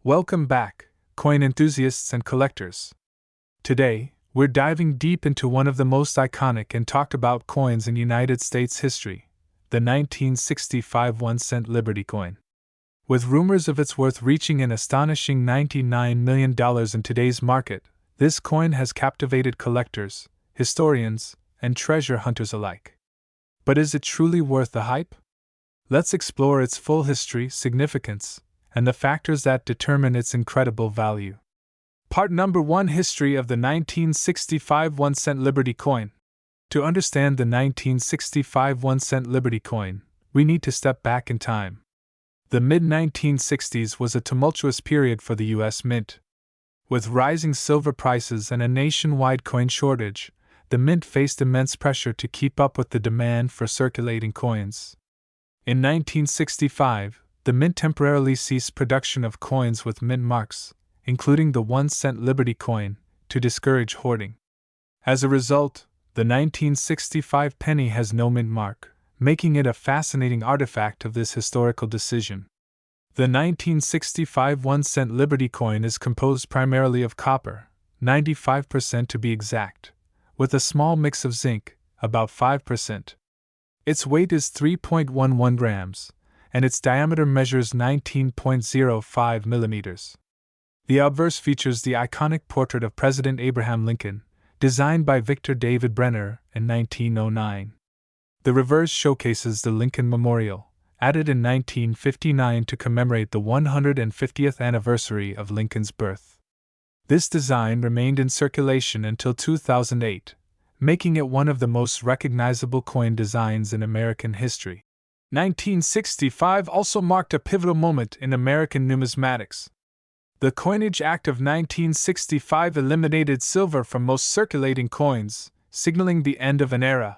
Welcome back, coin enthusiasts and collectors. Today, we're diving deep into one of the most iconic and talked about coins in United States history, the 1965 1-cent Liberty coin. With rumors of its worth reaching an astonishing $99 million in today's market, this coin has captivated collectors, historians, and treasure hunters alike. But is it truly worth the hype? Let's explore its full history, significance, and the factors that determine its incredible value. Part number 1: History of the 1965 1-cent Liberty coin. To understand the 1965 1-cent Liberty coin, we need to step back in time. The mid-1960s was a tumultuous period for the U.S. Mint. With rising silver prices and a nationwide coin shortage, the Mint faced immense pressure to keep up with the demand for circulating coins. In 1965, the Mint temporarily ceased production of coins with mint marks, including the 1-cent Liberty coin, to discourage hoarding. As a result, the 1965 penny has no mint mark, making it a fascinating artifact of this historical decision. The 1965 1-cent Liberty coin is composed primarily of copper, 95% to be exact, with a small mix of zinc, about 5%. Its weight is 3.11 grams, and its diameter measures 19.05 millimeters. The obverse features the iconic portrait of President Abraham Lincoln, designed by Victor David Brenner in 1909. The reverse showcases the Lincoln Memorial, added in 1959 to commemorate the 150th anniversary of Lincoln's birth. This design remained in circulation until 2008, making it one of the most recognizable coin designs in American history. 1965 also marked a pivotal moment in American numismatics. The Coinage Act of 1965 eliminated silver from most circulating coins, signaling the end of an era.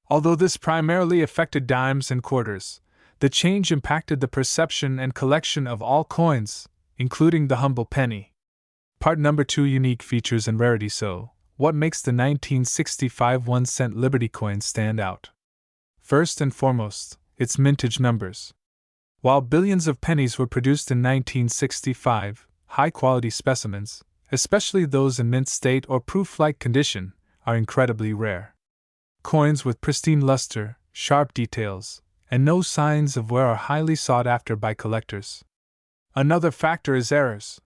Although this primarily affected dimes and quarters, the change impacted the perception and collection of all coins, including the humble penny. Part number 2: Unique features and rarity. So, what makes the 1965 1-cent Liberty coin stand out? First and foremost, its mintage numbers. While billions of pennies were produced in 1965, high-quality specimens, especially those in mint state or proof-like condition, are incredibly rare. Coins with pristine luster, sharp details, and no signs of wear are highly sought after by collectors. Another factor is errors.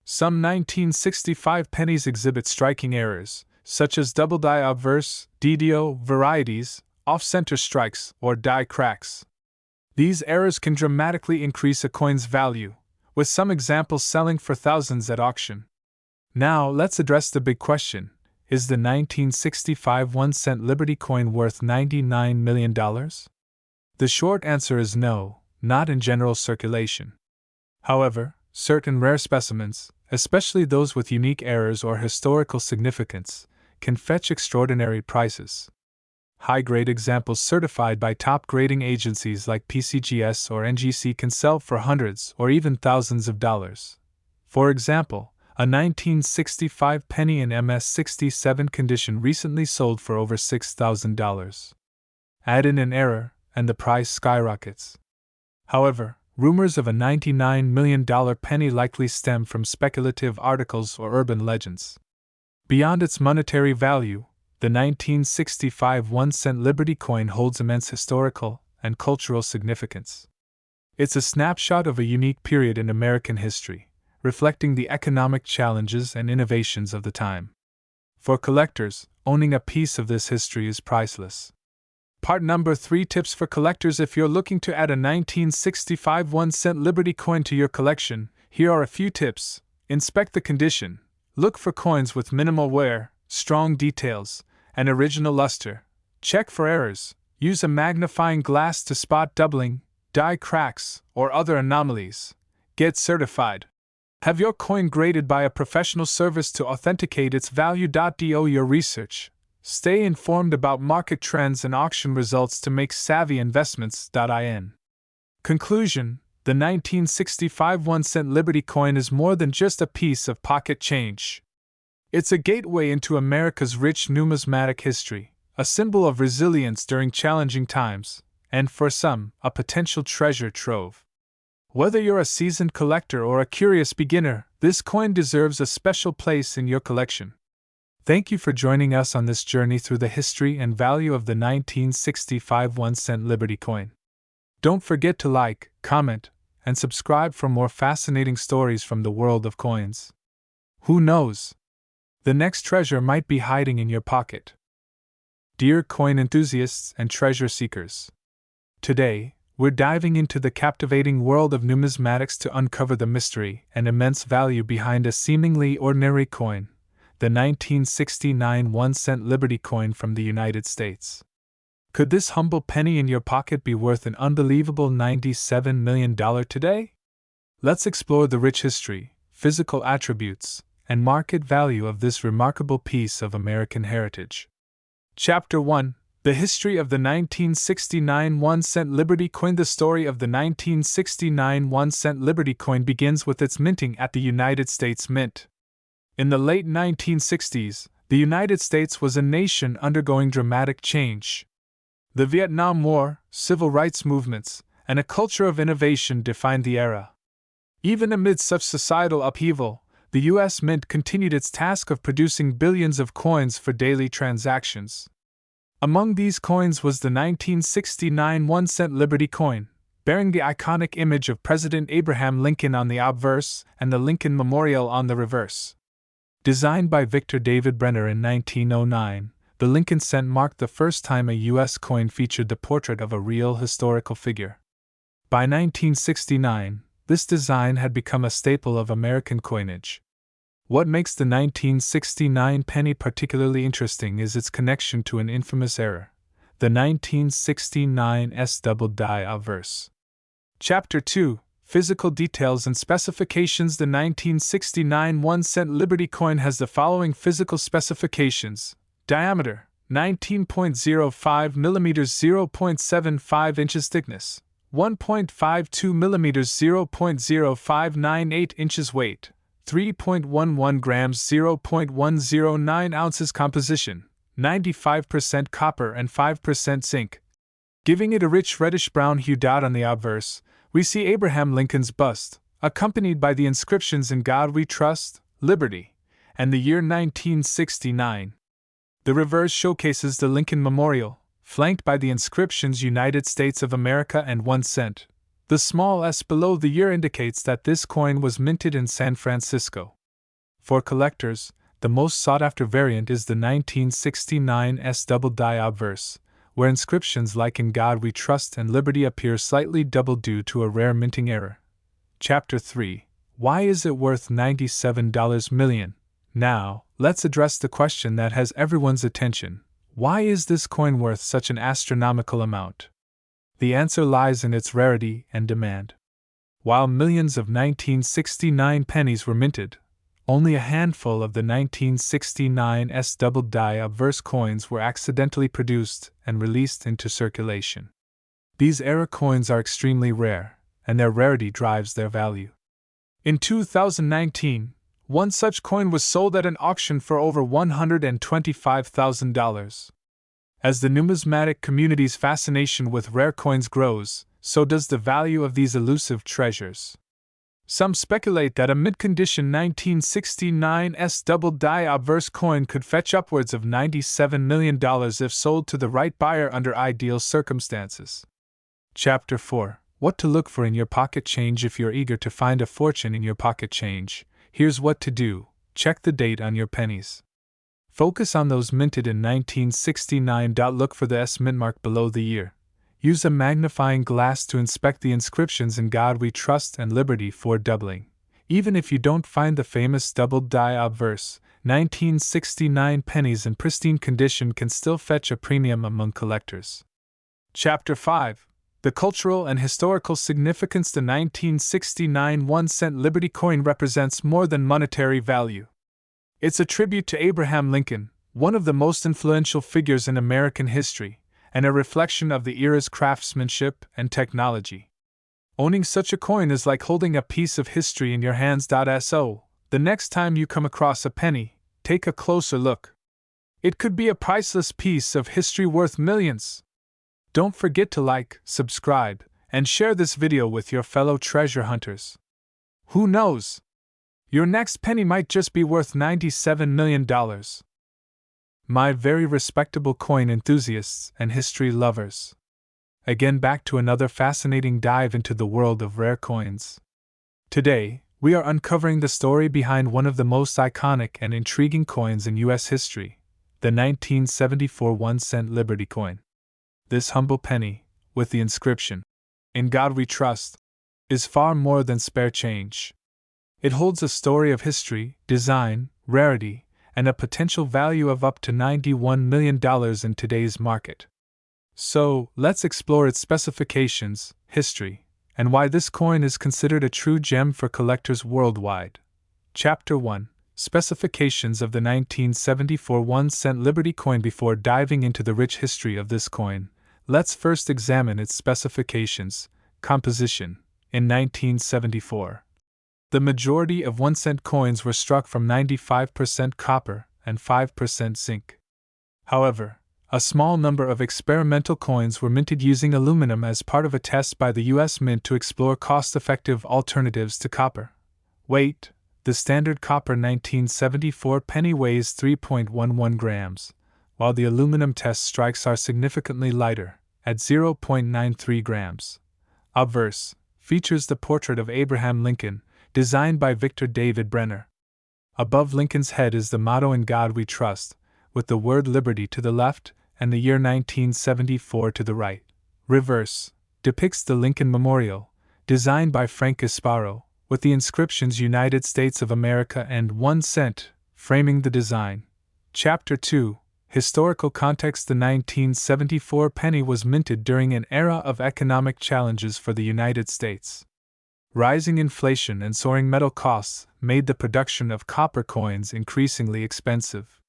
Some 1965 pennies exhibit striking errors, such as double die obverse, DDO varieties, off-center strikes, or die cracks. These errors can dramatically increase a coin's value, with some examples selling for thousands at auction. Now, let's address the big question: is the 1965 1-cent Liberty coin worth $99 million? The short answer is no, not in general circulation. However, certain rare specimens, especially those with unique errors or historical significance, can fetch extraordinary prices. High-grade examples certified by top grading agencies like PCGS or NGC can sell for hundreds or even thousands of dollars. For example, a 1965 penny in MS-67 condition recently sold for over $6,000. Add in an error, and the price skyrockets. However, rumors of a $99 million penny likely stem from speculative articles or urban legends. Beyond its monetary value, the 1965 1-cent Liberty coin holds immense historical and cultural significance. It's a snapshot of a unique period in American history, reflecting the economic challenges and innovations of the time. For collectors, owning a piece of this history is priceless. Part number 3: Tips for collectors. If you're looking to add a 1965 1-cent Liberty coin to your collection, here are a few tips. Inspect the condition. Look for coins with minimal wear, strong details, and original luster. Check for errors. Use a magnifying glass to spot doubling, die cracks, or other anomalies. Get certified. Have your coin graded by a professional service to authenticate its value. Do your research. Stay informed about market trends and auction results to make savvy investments. In conclusion, the 1965 1-cent Liberty coin is more than just a piece of pocket change. It's a gateway into America's rich numismatic history, a symbol of resilience during challenging times, and for some, a potential treasure trove. Whether you're a seasoned collector or a curious beginner, this coin deserves a special place in your collection. Thank you for joining us on this journey through the history and value of the 1965 1-cent Liberty coin. Don't forget to like, comment, and subscribe for more fascinating stories from the world of coins. Who knows? The next treasure might be hiding in your pocket. Dear coin enthusiasts and treasure seekers, today, we're diving into the captivating world of numismatics to uncover the mystery and immense value behind a seemingly ordinary coin, the 1969 1-cent Liberty coin from the United States. Could this humble penny in your pocket be worth an unbelievable $97 million today? Let's explore the rich history, physical attributes, and market value of this remarkable piece of American heritage. Chapter 1: The history of the 1969 1-cent Liberty coin. The story of the 1969 1-cent Liberty coin begins with its minting at the United States Mint. In the late 1960s, the United States was a nation undergoing dramatic change. The Vietnam War, civil rights movements, and a culture of innovation defined the era. Even amid such societal upheaval, the U.S. Mint continued its task of producing billions of coins for daily transactions. Among these coins was the 1969 1-cent Liberty coin, bearing the iconic image of President Abraham Lincoln on the obverse and the Lincoln Memorial on the reverse. Designed by Victor David Brenner in 1909, the Lincoln cent marked the first time a U.S. coin featured the portrait of a real historical figure. By 1969, this design had become a staple of American coinage. What makes the 1969 penny particularly interesting is its connection to an infamous error, the 1969 double die obverse. Chapter 2: Physical details and specifications. The 1969 1-cent Liberty coin has the following physical specifications: diameter, 19.05 mm, 0.75 inches thickness, 1.52 mm, 0.0598 inches weight, 3.11 grams, 0.109 ounces. Composition, 95% copper and 5% zinc, giving it a rich reddish-brown hue. On the obverse, we see Abraham Lincoln's bust, accompanied by the inscriptions "In God We Trust," "Liberty," and the year 1969. The reverse showcases the Lincoln Memorial, flanked by the inscriptions "United States of America" and 1 cent. The small s below the year indicates that this coin was minted in San Francisco. For collectors, the most sought-after variant is the 1969 double die obverse, where inscriptions like "In God We Trust" and "Liberty" appear slightly doubled due to a rare minting error. Chapter 3: Why is it worth $97 million? Now, let's address the question that has everyone's attention. Why is this coin worth such an astronomical amount? The answer lies in its rarity and demand. While millions of 1969 pennies were minted, only a handful of the 1969 double die obverse coins were accidentally produced and released into circulation. These era coins are extremely rare, and their rarity drives their value. In 2019, one such coin was sold at an auction for over $125,000. As the numismatic community's fascination with rare coins grows, so does the value of these elusive treasures. Some speculate that a mid-condition 1969 double die obverse coin could fetch upwards of $97 million if sold to the right buyer under ideal circumstances. Chapter 4: What to look for in your pocket change. If you're eager to find a fortune in your pocket change, here's what to do: check the date on your pennies. Focus on those minted in 1969. Look for the S mint mark below the year. Use a magnifying glass to inspect the inscriptions "In God We Trust" and "Liberty" for doubling. Even if you don't find the famous double die obverse, 1969 pennies in pristine condition can still fetch a premium among collectors. Chapter 5: The cultural and historical significance. The 1969 1-cent Liberty coin represents more than monetary value. It's a tribute to Abraham Lincoln, one of the most influential figures in American history, and a reflection of the era's craftsmanship and technology. Owning such a coin is like holding a piece of history in your hands. So, the next time you come across a penny, take a closer look. It could be a priceless piece of history worth millions. Don't forget to like, subscribe, and share this video with your fellow treasure hunters. Who knows? Your next penny might just be worth $97 million. My very respectable coin enthusiasts and history lovers. Again, back to another fascinating dive into the world of rare coins. Today, we are uncovering the story behind one of the most iconic and intriguing coins in U.S. history, the 1974 1-cent Liberty coin. This humble penny, with the inscription, "In God We Trust," is far more than spare change. It holds a story of history, design, rarity, and a potential value of up to $91 million in today's market. So, let's explore its specifications, history, and why this coin is considered a true gem for collectors worldwide. Chapter 1: Specifications of the 1974 1-cent Liberty coin. Before diving into the rich history of this coin, let's first examine its specifications. Composition. In 1974, the majority of 1-cent coins were struck from 95% copper and 5% zinc. However, a small number of experimental coins were minted using aluminum as part of a test by the U.S. Mint to explore cost-effective alternatives to copper. Weight: the standard copper 1974 penny weighs 3.11 grams, while the aluminum test strikes are significantly lighter, at 0.93 grams. Obverse: features the portrait of Abraham Lincoln, designed by Victor David Brenner. Above Lincoln's head is the motto "In God We Trust," with the word Liberty to the left and the year 1974 to the right. Reverse: depicts the Lincoln Memorial, designed by Frank Gasparo, with the inscriptions United States of America and 1 cent, framing the design. Chapter 2: Historical context. The 1974 penny was minted during an era of economic challenges for the United States. Rising inflation and soaring metal costs made the production of copper coins increasingly expensive.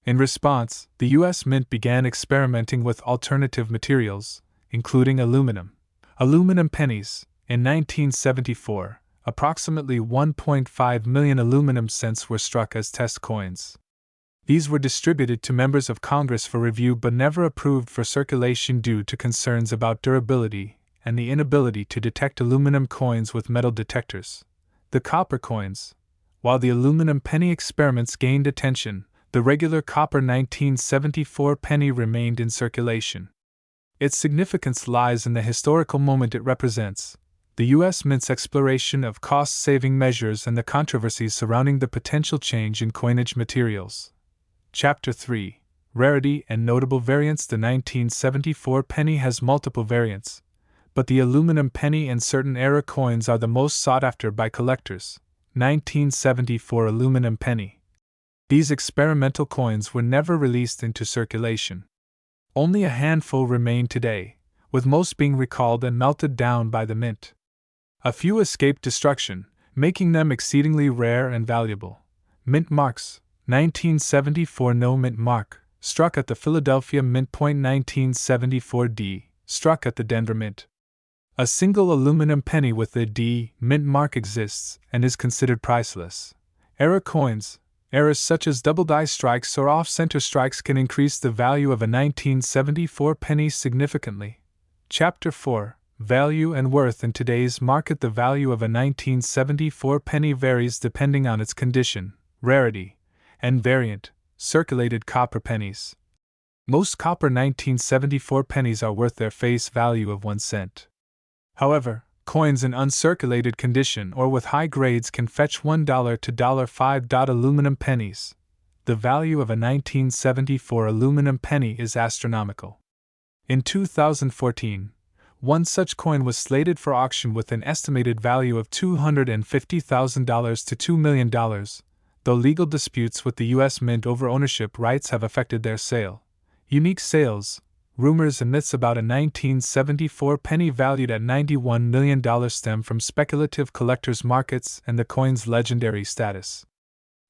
In response, the U.S. Mint began experimenting with alternative materials, including aluminum. Aluminum pennies. In 1974, approximately 1.5 million aluminum cents were struck as test coins. These were distributed to members of Congress for review but never approved for circulation due to concerns about durability and the inability to detect aluminum coins with metal detectors. The copper coins. While the aluminum penny experiments gained attention, the regular copper 1974 penny remained in circulation. Its significance lies in the historical moment it represents: the U.S. Mint's exploration of cost-saving measures and the controversies surrounding the potential change in coinage materials. Chapter 3: Rarity and notable variants. The 1974 penny has multiple variants, but the aluminum penny and certain era coins are the most sought after by collectors. 1974 aluminum penny. These experimental coins were never released into circulation. Only a handful remain today, with most being recalled and melted down by the Mint. A few escaped destruction, making them exceedingly rare and valuable. Mint marks. 1974 no mint mark, struck at the Philadelphia Mint. 1974 D, struck at the Denver Mint. A single aluminum penny with the D mint mark exists and is considered priceless. Era coins. Errors such as double die strikes or off-center strikes can increase the value of a 1974 penny significantly. Chapter 4: Value and worth. In today's market, the value of a 1974 penny varies depending on its condition, rarity, and variant. Circulated copper pennies. Most copper 1974 pennies are worth their face value of 1 cent. However, coins in uncirculated condition or with high grades can fetch $1 to $5. Aluminum pennies. The value of a 1974 aluminum penny is astronomical. In 2014, one such coin was slated for auction with an estimated value of $250,000 to $2 million, though legal disputes with the U.S. Mint over ownership rights have affected their sale. Unique sales. Rumors and myths about a 1974 penny valued at $91 million stem from speculative collectors' markets and the coin's legendary status.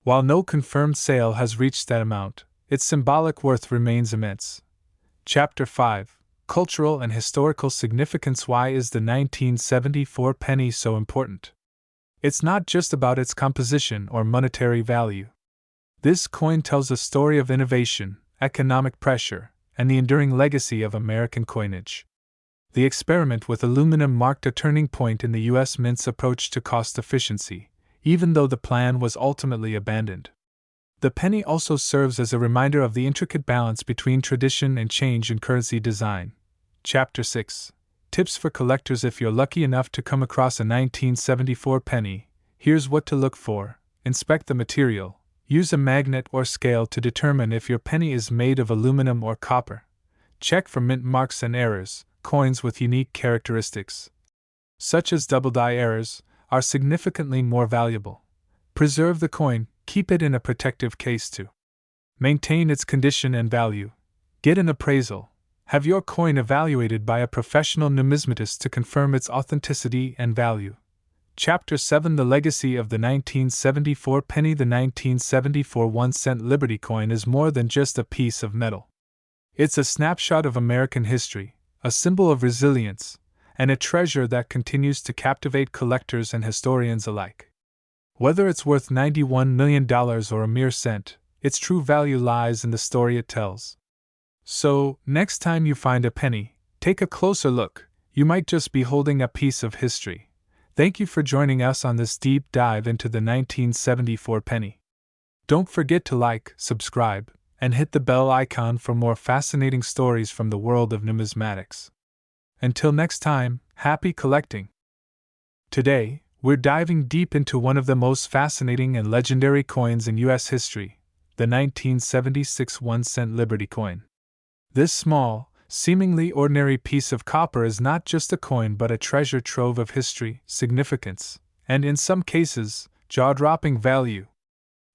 While no confirmed sale has reached that amount, its symbolic worth remains immense. Chapter 5: Cultural and Historical Significance. Why is the 1974 penny so important? It's not just about its composition or monetary value. This coin tells a story of innovation, economic pressure, and the enduring legacy of American coinage. The experiment with aluminum marked a turning point in the U.S. Mint's approach to cost efficiency, even though the plan was ultimately abandoned. The penny also serves as a reminder of the intricate balance between tradition and change in currency design. Chapter 6. Tips for collectors. If you're lucky enough to come across a 1974 penny, here's what to look for. Inspect the material. Use a magnet or scale to determine if your penny is made of aluminum or copper. Check for mint marks and errors. Coins with unique characteristics, such as double die errors, are significantly more valuable. Preserve the coin. Keep it in a protective case to maintain its condition and value. Get an appraisal. Have your coin evaluated by a professional numismatist to confirm its authenticity and value. Chapter 7. The legacy of the 1974 penny. The 1974 1-cent Liberty coin is more than just a piece of metal. It's a snapshot of American history, a symbol of resilience, and a treasure that continues to captivate collectors and historians alike. Whether it's worth $91 million or a mere cent, its true value lies in the story it tells. So, next time you find a penny, take a closer look. You might just be holding a piece of history. Thank you for joining us on this deep dive into the 1974 penny. Don't forget to like, subscribe, and hit the bell icon for more fascinating stories from the world of numismatics. Until next time, happy collecting! Today, we're diving deep into one of the most fascinating and legendary coins in U.S. history, the 1976 1-cent Liberty coin. This small, seemingly ordinary piece of copper is not just a coin but a treasure trove of history, significance, and in some cases, jaw-dropping value.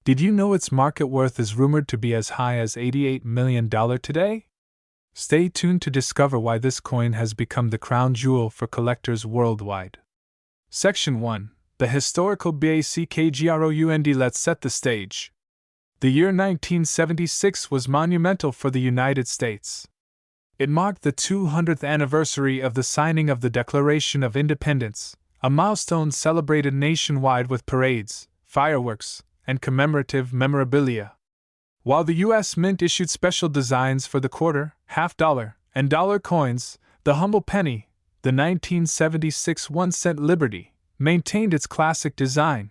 Did you know its market worth is rumored to be as high as $88 million today? Stay tuned to discover why this coin has become the crown jewel for collectors worldwide. Section 1. The historical background. Let's set the stage. The year 1976 was monumental for the United States. It marked the 200th anniversary of the signing of the Declaration of Independence, a milestone celebrated nationwide with parades, fireworks, and commemorative memorabilia. While the U.S. Mint issued special designs for the quarter, half-dollar, and dollar coins, the humble penny, the 1976 1-cent Liberty, maintained its classic design.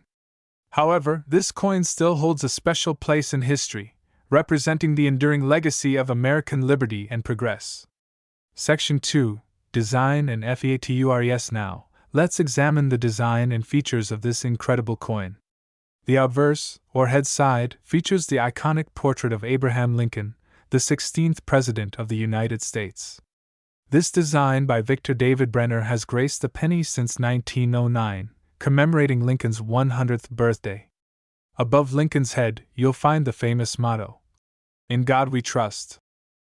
However, this coin still holds a special place in history, representing the enduring legacy of American liberty and progress. Section 2. Design and Features. Now, let's examine the design and features of this incredible coin. The obverse, or head side, features the iconic portrait of Abraham Lincoln, the 16th President of the United States. This design by Victor David Brenner has graced the penny since 1909, commemorating Lincoln's 100th birthday. Above Lincoln's head, you'll find the famous motto, "In God We Trust,"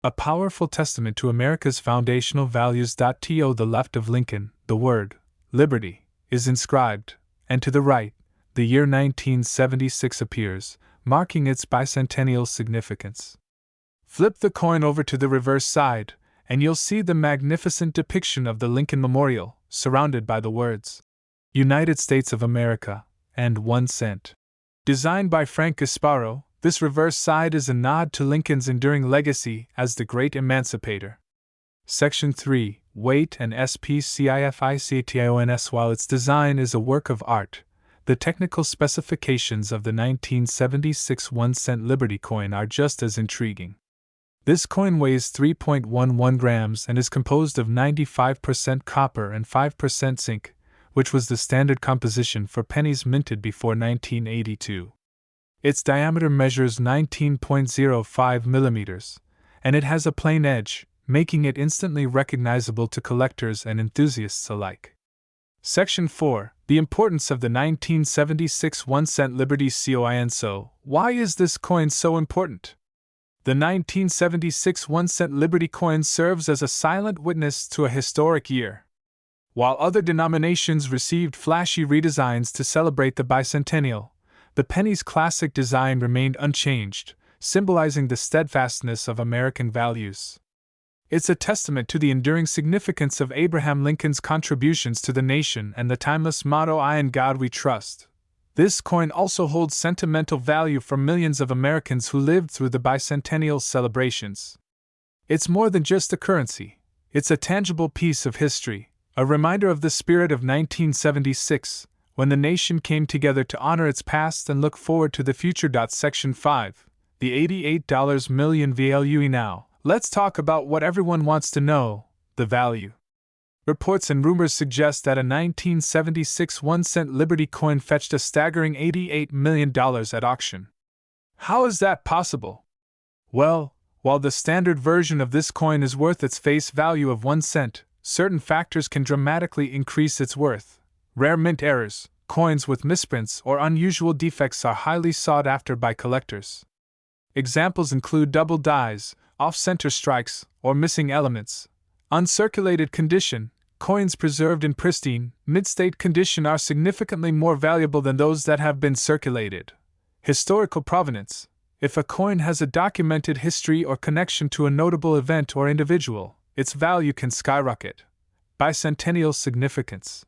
a powerful testament to America's foundational values. To the left of Lincoln, the word, Liberty, is inscribed, and to the right, the year 1976 appears, marking its bicentennial significance. Flip the coin over to the reverse side, and you'll see the magnificent depiction of the Lincoln Memorial, surrounded by the words, United States of America, and 1 cent. Designed by Frank Gasparo, this reverse side is a nod to Lincoln's enduring legacy as the great emancipator. Section 3. Weight and Specifications. While its design is a work of art, the technical specifications of the 1976 1-cent Liberty coin are just as intriguing. This coin weighs 3.11 grams and is composed of 95% copper and 5% zinc, which was the standard composition for pennies minted before 1982. Its diameter measures 19.05 millimeters, and it has a plain edge, making it instantly recognizable to collectors and enthusiasts alike. Section 4. The importance of the 1976 1-cent Liberty coin. So, why is this coin so important? The 1976 1-cent Liberty coin serves as a silent witness to a historic year. While other denominations received flashy redesigns to celebrate the bicentennial, the penny's classic design remained unchanged, symbolizing the steadfastness of American values. It's a testament to the enduring significance of Abraham Lincoln's contributions to the nation and the timeless motto, "In God We Trust." This coin also holds sentimental value for millions of Americans who lived through the bicentennial celebrations. It's more than just a currency. It's a tangible piece of history, a reminder of the spirit of 1976, when the nation came together to honor its past and look forward to the future. Section 5. The $88 million value. Now, let's talk about what everyone wants to know: the value. Reports and rumors suggest that a 1976 1-cent Liberty coin fetched a staggering $88 million at auction. How is that possible? Well, while the standard version of this coin is worth its face value of 1 cent, certain factors can dramatically increase its worth. Rare mint errors, coins with misprints or unusual defects are highly sought after by collectors. Examples include double dies, off-center strikes, or missing elements. Uncirculated condition, coins preserved in pristine, mid-state condition are significantly more valuable than those that have been circulated. Historical provenance. If a coin has a documented history or connection to a notable event or individual, its value can skyrocket. Bicentennial significance.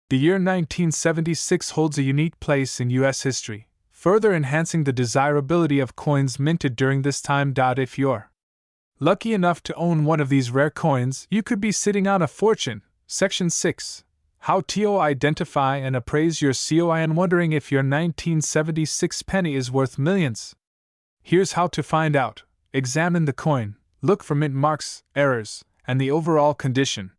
The year 1976 holds a unique place in U.S. history, further enhancing the desirability of coins minted during this time. If you're lucky enough to own one of these rare coins, you could be sitting on a fortune. Section 6. How to identify and appraise your coin. Wondering if your 1976 penny is worth millions? Here's how to find out. Examine the coin, look for mint marks, errors, and the overall condition.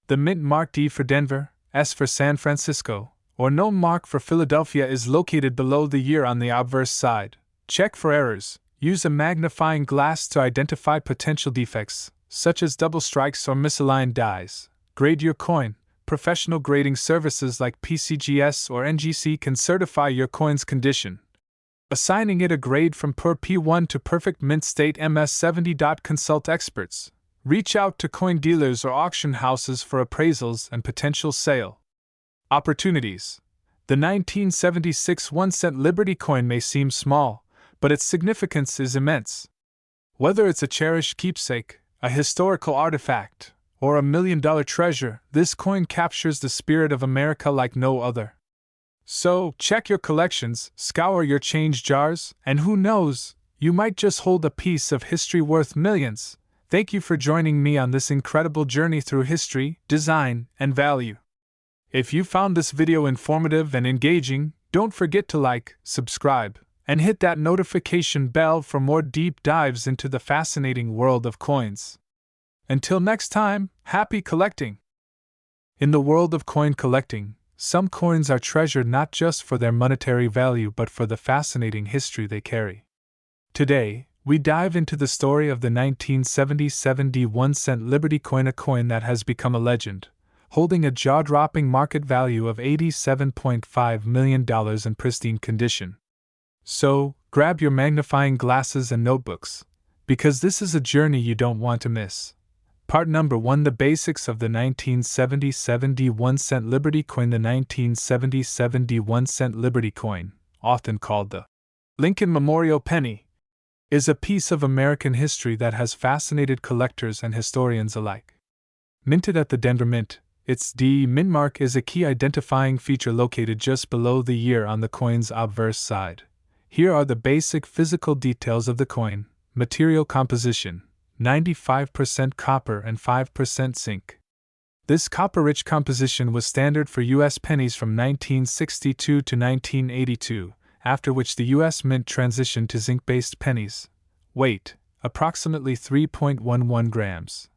The mint mark D for Denver, S for San Francisco, or no mark for Philadelphia is located below the year on the obverse side. Check for errors. Use a magnifying glass to identify potential defects, such as double strikes or misaligned dies. Grade your coin. Professional grading services like PCGS or NGC can certify your coin's condition, assigning it a grade from per P1 to perfect mint state MS70. Consult experts. Reach out to coin dealers or auction houses for appraisals and potential sale opportunities. The 1976 1-cent Liberty coin may seem small, but its significance is immense. Whether it's a cherished keepsake, a historical artifact, or a $1 million treasure, this coin captures the spirit of America like no other. So, check your collections, scour your change jars, and who knows, you might just hold a piece of history worth millions. Thank you for joining me on this incredible journey through history, design, and value. If you found this video informative and engaging, don't forget to like, subscribe, and hit that notification bell for more deep dives into the fascinating world of coins. Until next time, happy collecting! In the world of coin collecting, some coins are treasured not just for their monetary value but for the fascinating history they carry. Today, we dive into the story of the 1977 1-cent Liberty coin, a coin that has become a legend, holding a jaw-dropping market value of $87.5 million in pristine condition. So, grab your magnifying glasses and notebooks, because this is a journey you don't want to miss. Part number 1: The basics of the 1977 1-cent Liberty coin. The 1977 1-cent Liberty coin, often called the Lincoln Memorial Penny, is a piece of American history that has fascinated collectors and historians alike. Minted at the Denver Mint, its D mint mark is a key identifying feature located just below the year on the coin's obverse side. Here are the basic physical details of the coin. Material composition: 95% copper and 5% zinc. This copper-rich composition was standard for U.S. pennies from 1962 to 1982, after which the U.S. Mint transitioned to zinc-based pennies. Weight: approximately 3.11 grams.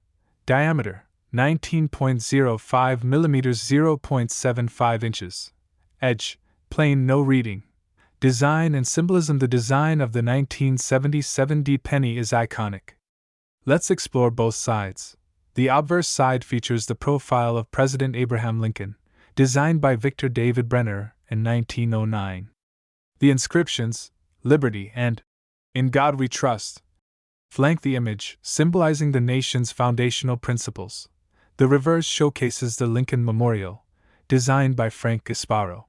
Diameter: 19.05 millimeters, 0.75 inches. Edge: plain, no reading. Design and symbolism: the design of the 1977 penny is iconic. Let's explore both sides. The obverse side features the profile of President Abraham Lincoln, designed by Victor David Brenner in 1909. The inscriptions, "Liberty" and "In God We Trust," flank the image, symbolizing the nation's foundational principles. The reverse showcases the Lincoln Memorial, designed by Frank Gasparo.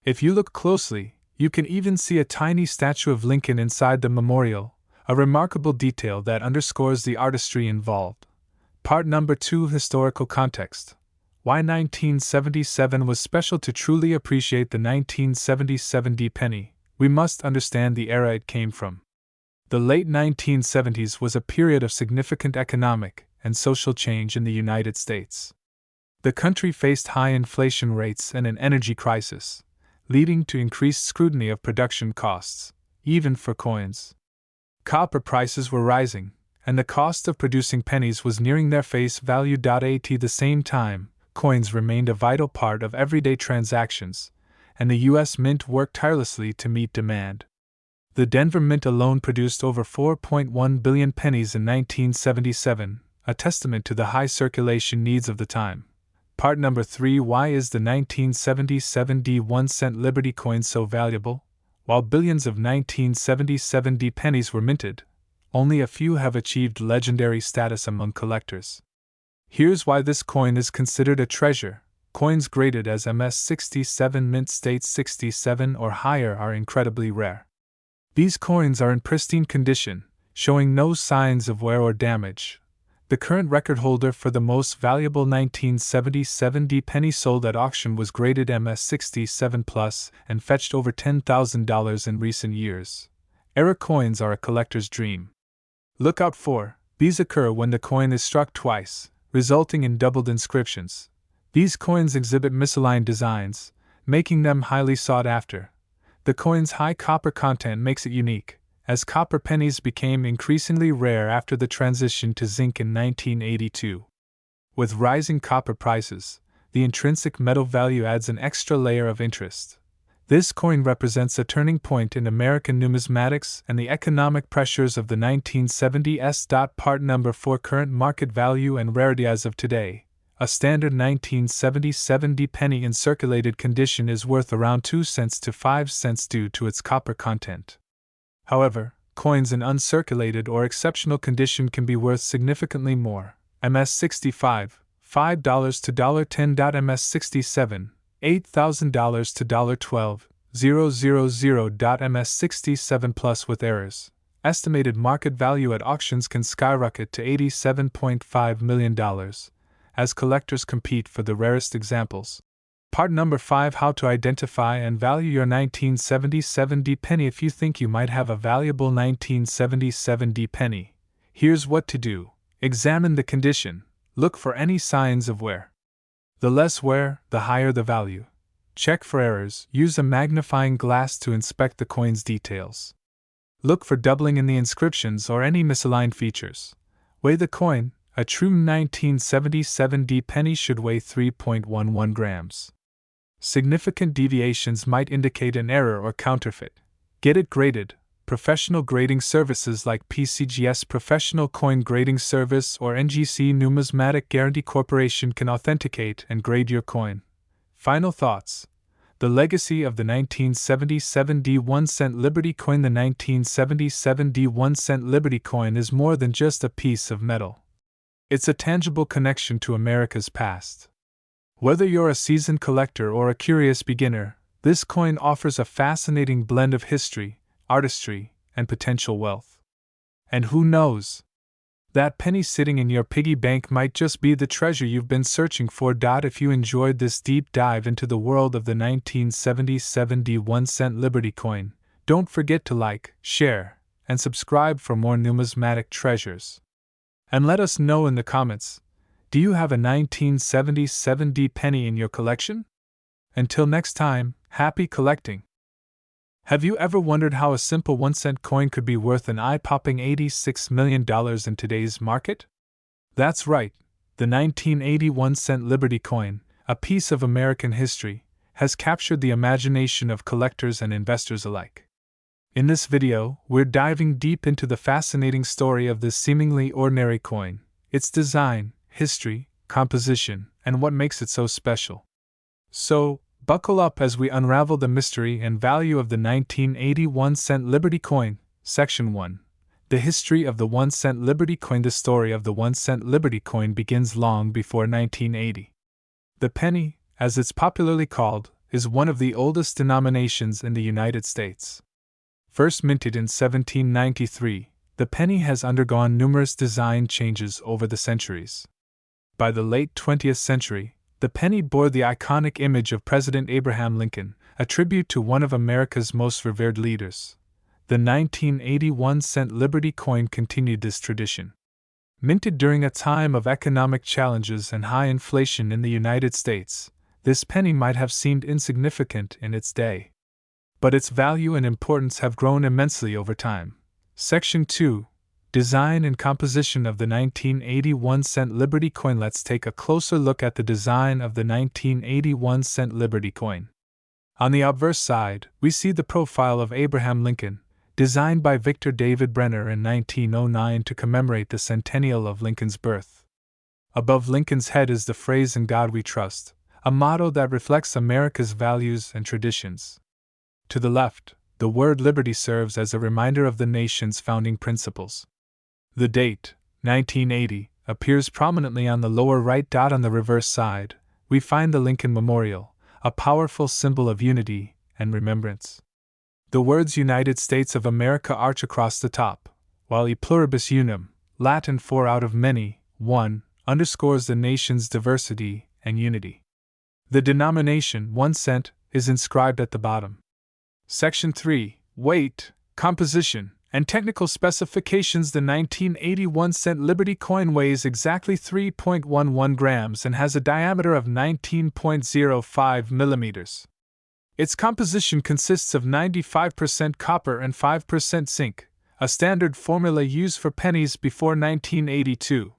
If you look closely, you can even see a tiny statue of Lincoln inside the memorial, a remarkable detail that underscores the artistry involved. Part number 2: Historical context. Why 1977 was special. To truly appreciate the 1977 penny, we must understand the era it came from. The late 1970s was a period of significant economic, and social change in the United States. The country faced high inflation rates and an energy crisis, leading to increased scrutiny of production costs, even for coins. Copper prices were rising, and the cost of producing pennies was nearing their face value. At the same time, coins remained a vital part of everyday transactions, and the U.S. Mint worked tirelessly to meet demand. The Denver Mint alone produced over 4.1 billion pennies in 1977, a testament to the high circulation needs of the time. Part number 3: Why is the 1977 1-cent Liberty coin so valuable? While billions of 1977 pennies were minted, only a few have achieved legendary status among collectors. Here's why this coin is considered a treasure. Coins graded as MS-67 mint state 67 or higher are incredibly rare. These coins are in pristine condition, showing no signs of wear or damage. The current record holder for the most valuable 1977 penny sold at auction was graded MS-67 Plus and fetched over $10,000 in recent years. Error coins are a collector's dream. Look out for these occur when the coin is struck twice, resulting in doubled inscriptions. These coins exhibit misaligned designs, making them highly sought after. The coin's high copper content makes it unique, as copper pennies became increasingly rare after the transition to zinc in 1982. With rising copper prices, the intrinsic metal value adds an extra layer of interest. This coin represents a turning point in American numismatics and the economic pressures of the 1970s. Part number 4: Current market value and rarity. As of today, a standard 1977 penny in circulated condition is worth around 2 cents to 5 cents due to its copper content. However, coins in uncirculated or exceptional condition can be worth significantly more. MS-65, $5 to $10. MS-67, $8,000 to $12,000. MS-67 Plus with errors. Estimated market value at auctions can skyrocket to $87.5 million, as collectors compete for the rarest examples. Part number 5: How to identify and value your 1977 penny. If you think you might have a valuable 1977 penny, here's what to do. Examine the condition. Look for any signs of wear. The less wear, the higher the value. Check for errors. Use a magnifying glass to inspect the coin's details. Look for doubling in the inscriptions or any misaligned features. Weigh the coin. A true 1977 penny should weigh 3.11 grams. Significant deviations might indicate an error or counterfeit. Get it graded. Professional grading services like PCGS Professional Coin Grading Service or NGC Numismatic Guarantee Corporation can authenticate and grade your coin. Final thoughts. The legacy of the 1977 1-cent Liberty coin. The 1977 1-cent Liberty coin is more than just a piece of metal. It's a tangible connection to America's past. Whether you're a seasoned collector or a curious beginner, this coin offers a fascinating blend of history, artistry, and potential wealth. And who knows? That penny sitting in your piggy bank might just be the treasure you've been searching for. If you enjoyed this deep dive into the world of the 1977 1-cent Liberty coin, don't forget to like, share, and subscribe for more numismatic treasures. And let us know in the comments, do you have a 1977 penny in your collection? Until next time, happy collecting! Have you ever wondered how a simple 1-cent coin could be worth an eye-popping $86 million in today's market? That's right, the 1981 cent Liberty coin, a piece of American history, has captured the imagination of collectors and investors alike. In this video, we're diving deep into the fascinating story of this seemingly ordinary coin, its design, history, composition, and what makes it so special. So, buckle up as we unravel the mystery and value of the 1981 cent Liberty coin. Section 1. The history of the 1-cent Liberty coin. The story of the 1-cent Liberty coin begins long before 1980. The penny, as it's popularly called, is one of the oldest denominations in the United States. First minted in 1793, the penny has undergone numerous design changes over the centuries. By the late 20th century, the penny bore the iconic image of President Abraham Lincoln, a tribute to one of America's most revered leaders. The 1981 cent Liberty coin continued this tradition. Minted during a time of economic challenges and high inflation in the United States, this penny might have seemed insignificant in its day. But its value and importance have grown immensely over time. Section 2. Design and composition of the 1981-cent Liberty coin. Let's take a closer look at the design of the 1981-cent Liberty coin. On the obverse side, we see the profile of Abraham Lincoln, designed by Victor David Brenner in 1909 to commemorate the centennial of Lincoln's birth. Above Lincoln's head is the phrase "In God We Trust," a motto that reflects America's values and traditions. To the left, the word liberty serves as a reminder of the nation's founding principles. The date, 1980, appears prominently on the lower right. On the reverse side, we find the Lincoln Memorial, a powerful symbol of unity and remembrance. The words United States of America arch across the top, while E pluribus unum, Latin for out of many, one, underscores the nation's diversity and unity. The denomination, 1 cent, is inscribed at the bottom. Section 3. Weight, composition, and technical specifications. The 1981-cent Liberty coin weighs exactly 3.11 grams and has a diameter of 19.05 millimeters. Its composition consists of 95% copper and 5% zinc, a standard formula used for pennies before 1982.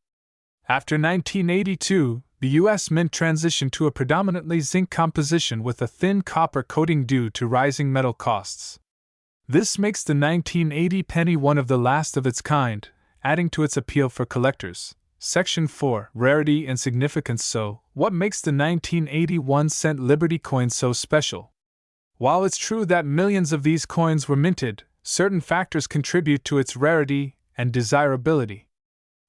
After 1982, the U.S. Mint transitioned to a predominantly zinc composition with a thin copper coating due to rising metal costs. This makes the 1980 penny one of the last of its kind, adding to its appeal for collectors. Section 4. Rarity and significance. So, what makes the 1981-cent Liberty coin so special? While it's true that millions of these coins were minted, certain factors contribute to its rarity and desirability.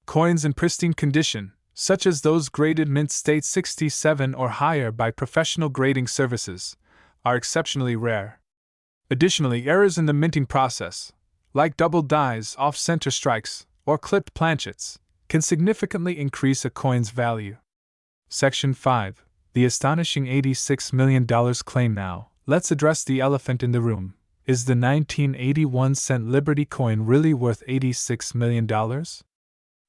Coins in pristine condition, such as those graded mint state 67 or higher by professional grading services, are exceptionally rare. Additionally, errors in the minting process, like double dies, off-center strikes, or clipped planchets, can significantly increase a coin's value. Section 5. The astonishing $86 million claim. Now, let's address the elephant in the room. Is the 1981-cent Liberty coin really worth $86 million?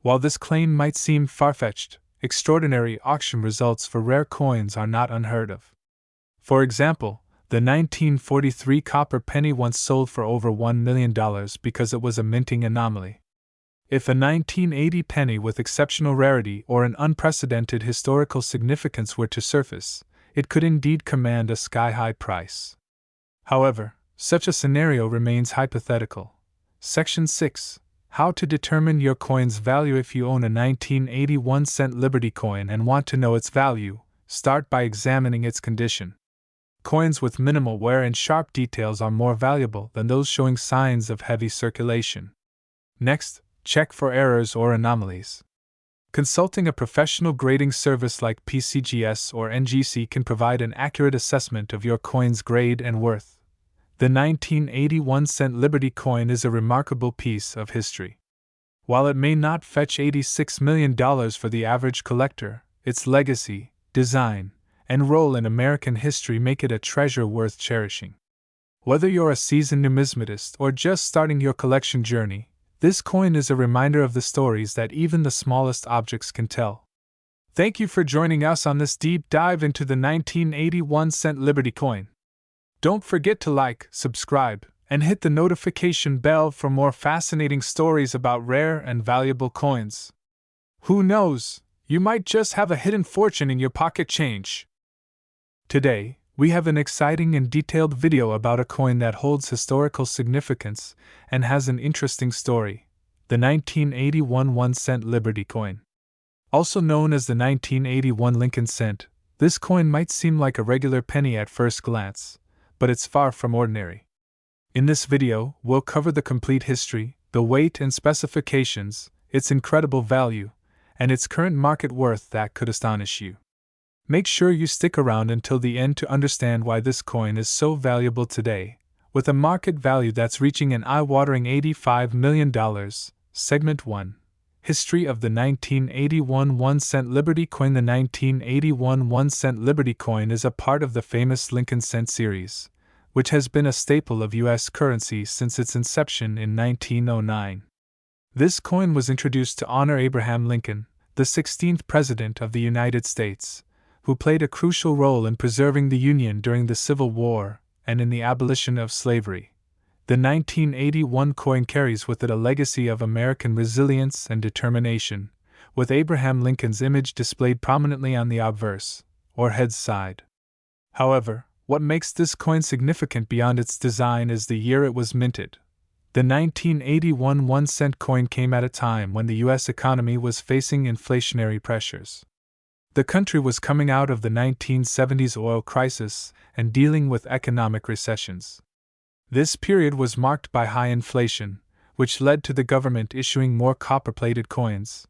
While this claim might seem far-fetched, extraordinary auction results for rare coins are not unheard of. For example, the 1943 copper penny once sold for over $1 million because it was a minting anomaly. If a 1980 penny with exceptional rarity or an unprecedented historical significance were to surface, it could indeed command a sky-high price. However, such a scenario remains hypothetical. Section 6. How to determine your coin's value. If you own a 1981-cent Liberty coin and want to know its value, start by examining its condition. Coins with minimal wear and sharp details are more valuable than those showing signs of heavy circulation. Next, check for errors or anomalies. Consulting a professional grading service like PCGS or NGC can provide an accurate assessment of your coin's grade and worth. The 1981-cent Liberty coin is a remarkable piece of history. While it may not fetch $86 million for the average collector, its legacy, design, and role in American history make it a treasure worth cherishing. Whether you're a seasoned numismatist or just starting your collection journey, this coin is a reminder of the stories that even the smallest objects can tell. Thank you for joining us on this deep dive into the 1981-cent Liberty coin. Don't forget to like, subscribe, and hit the notification bell for more fascinating stories about rare and valuable coins. Who knows, you might just have a hidden fortune in your pocket change. Today, we have an exciting and detailed video about a coin that holds historical significance and has an interesting story: the 1981 1-cent Liberty coin. Also known as the 1981 Lincoln cent, this coin might seem like a regular penny at first glance, but it's far from ordinary. In this video, we'll cover the complete history, the weight and specifications, its incredible value, and its current market worth that could astonish you. Make sure you stick around until the end to understand why this coin is so valuable today, with a market value that's reaching an eye-watering $85 million. Segment 1. History of the 1981 1-cent Liberty coin. The 1981 1-cent Liberty coin is a part of the famous Lincoln cent series, which has been a staple of U.S. currency since its inception in 1909. This coin was introduced to honor Abraham Lincoln, the 16th President of the United States, who played a crucial role in preserving the Union during the Civil War and in the abolition of slavery. The 1981 coin carries with it a legacy of American resilience and determination, with Abraham Lincoln's image displayed prominently on the obverse, or head side. However, what makes this coin significant beyond its design is the year it was minted. The 1981 1-cent coin came at a time when the U.S. economy was facing inflationary pressures. The country was coming out of the 1970s oil crisis and dealing with economic recessions. This period was marked by high inflation, which led to the government issuing more copper-plated coins.